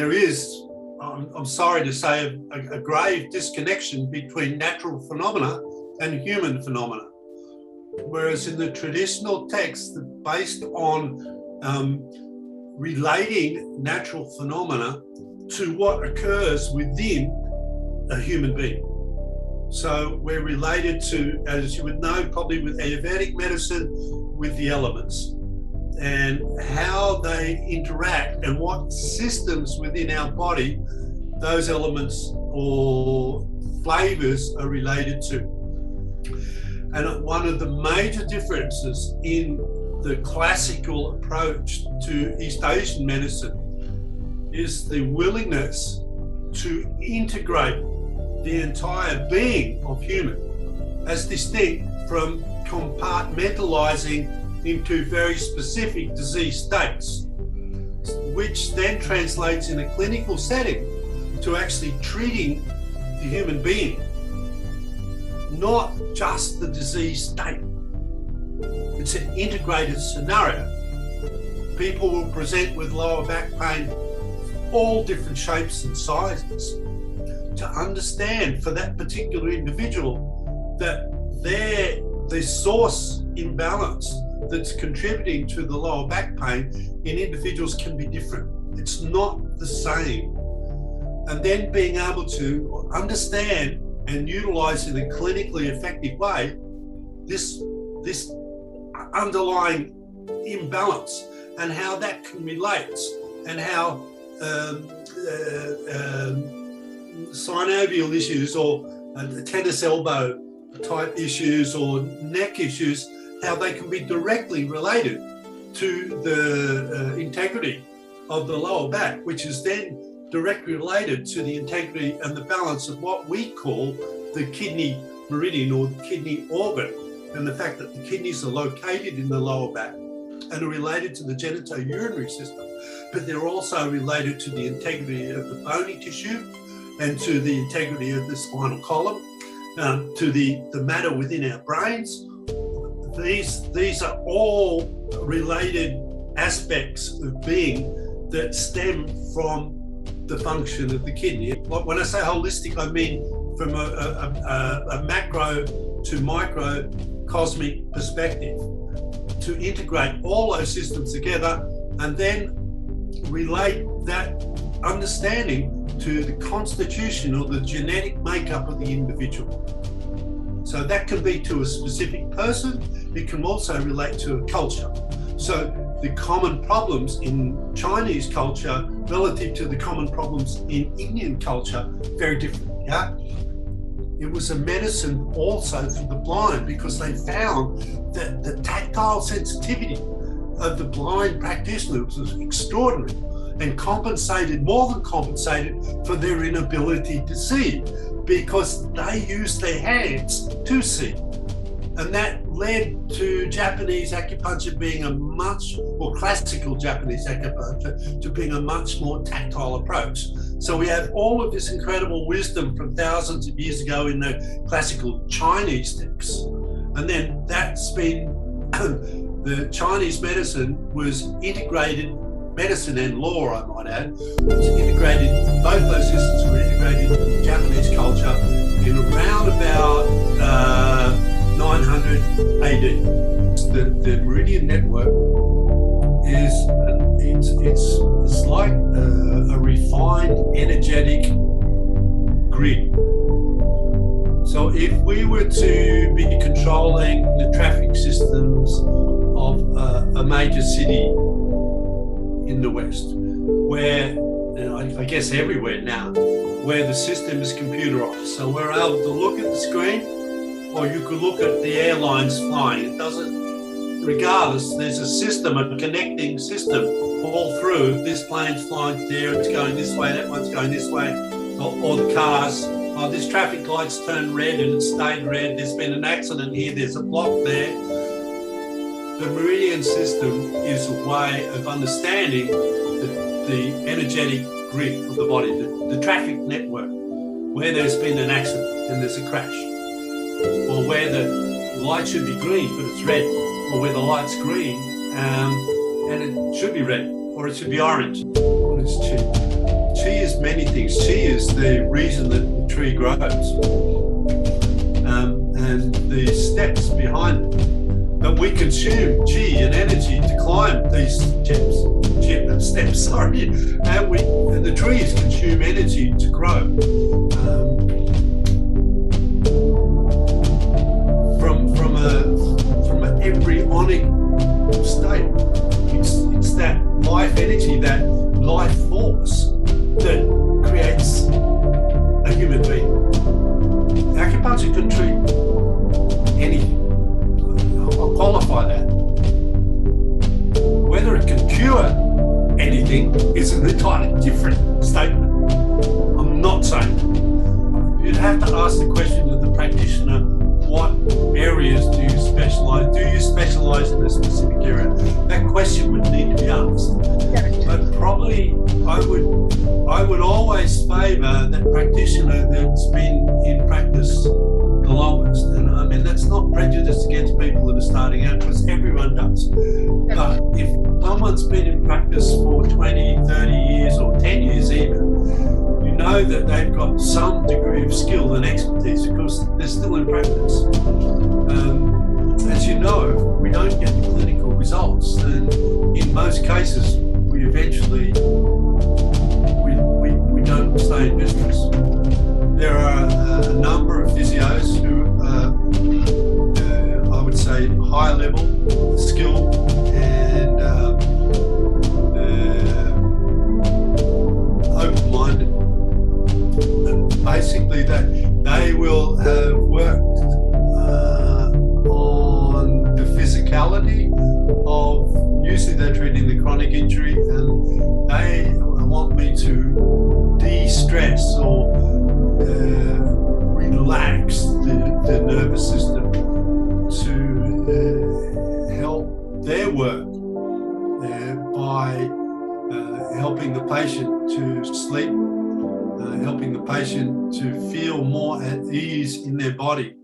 there is, I'm sorry to say, a grave disconnection between natural phenomena and human phenomena. Whereas in the traditional texts, based on relating natural phenomena to what occurs within a human being. So we're related to, as you would know, probably with Ayurvedic medicine, with the elements and how they interact and what systems within our body those elements or flavors are related to. And one of the major differences in the classical approach to East Asian medicine is the willingness to integrate the entire being of human as distinct from compartmentalizing into very specific disease states, which then translates in a clinical setting to actually treating the human being, not just the disease state. It's an integrated scenario. People will present with lower back pain, all different shapes and sizes, to understand for that particular individual that the source imbalance that's contributing to the lower back pain in individuals can be different. It's not the same. And then being able to understand and utilize in a clinically effective way this underlying imbalance and how that can relate and how synovial issues or tennis elbow type issues or neck issues, how they can be directly related to the integrity of the lower back, which is then directly related to the integrity and the balance of what we call the kidney meridian or the kidney organ, and the fact that the kidneys are located in the lower back and are related to the genitourinary system, but they're also related to the integrity of the bony tissue and to the integrity of the spinal column, to the matter within our brains. These are all related aspects of being that stem from the function of the kidney. When I say holistic, I mean from a macro to micro cosmic perspective, to integrate all those systems together and then relate that understanding to the constitution or the genetic makeup of the individual. So that can be to a specific person. It can also relate to a culture. So the common problems in Chinese culture relative to the common problems in Indian culture, very different. Yeah. It was a medicine also for the blind because they found that the tactile sensitivity of the blind practitioners was extraordinary and compensated, more than compensated, for their inability to see because they used their hands to see. And that led to Japanese acupuncture being or classical Japanese acupuncture to being a much more tactile approach. So we have all of this incredible wisdom from thousands of years ago in the classical Chinese texts. And then that's been, the Chinese medicine was integrated, medicine and law, I might add, was integrated, both those systems were integrated in Japanese culture in around about 900 AD. The meridian network is, it's like a refined energetic grid. So if we were to be controlling the traffic systems of a major city in the West, where, I guess everywhere now, where the system is computerized. So we're able to look at the screen, or you could look at the airlines flying. It doesn't, regardless, there's a system, a connecting system all through. This plane's flying there, it's going this way, that one's going this way, or the cars. Oh, this traffic light's turned red and it stayed red. There's been an accident here, there's a block there. The meridian system is a way of understanding the energetic grid of the body, the traffic network, where there's been an accident and there's a crash, or where the light should be green but it's red, or where the light's green and it should be red, or it should be orange. Well, it's Qi is many things. Qi is the reason that the tree grows, and the steps behind it. But we consume Qi and energy to climb these steps, and the trees consume energy to grow. From an embryonic state, it's that life energy, that life force that creates a human being. Acupuncture can treat anything. I'll qualify that. Whether it can cure anything is an entirely different statement. I'm not saying that. You'd have to ask the question of the practitioner, what areas do you specialize? Do you specialize in a specific area? That question would need to be asked. But probably I would always favour that practitioner that's been in practice the longest. And I mean, that's not prejudice against people that are starting out, because everyone does. But if someone's been in practice for 20, 30 years or 10 years even, you know that they've got some degree of skill and expertise because they're still in practice. As you know, if we don't get the clinical results, then in most cases we eventually we don't stay in business. There are a number of physios who I would say high level skill and open-minded. Basically, that they will have worked on the physicality of, usually they're treating the chronic injury, and they want me to de-stress or relax the nervous system to help their work by helping the patient to sleep, helping the patient to feel more at ease in their body.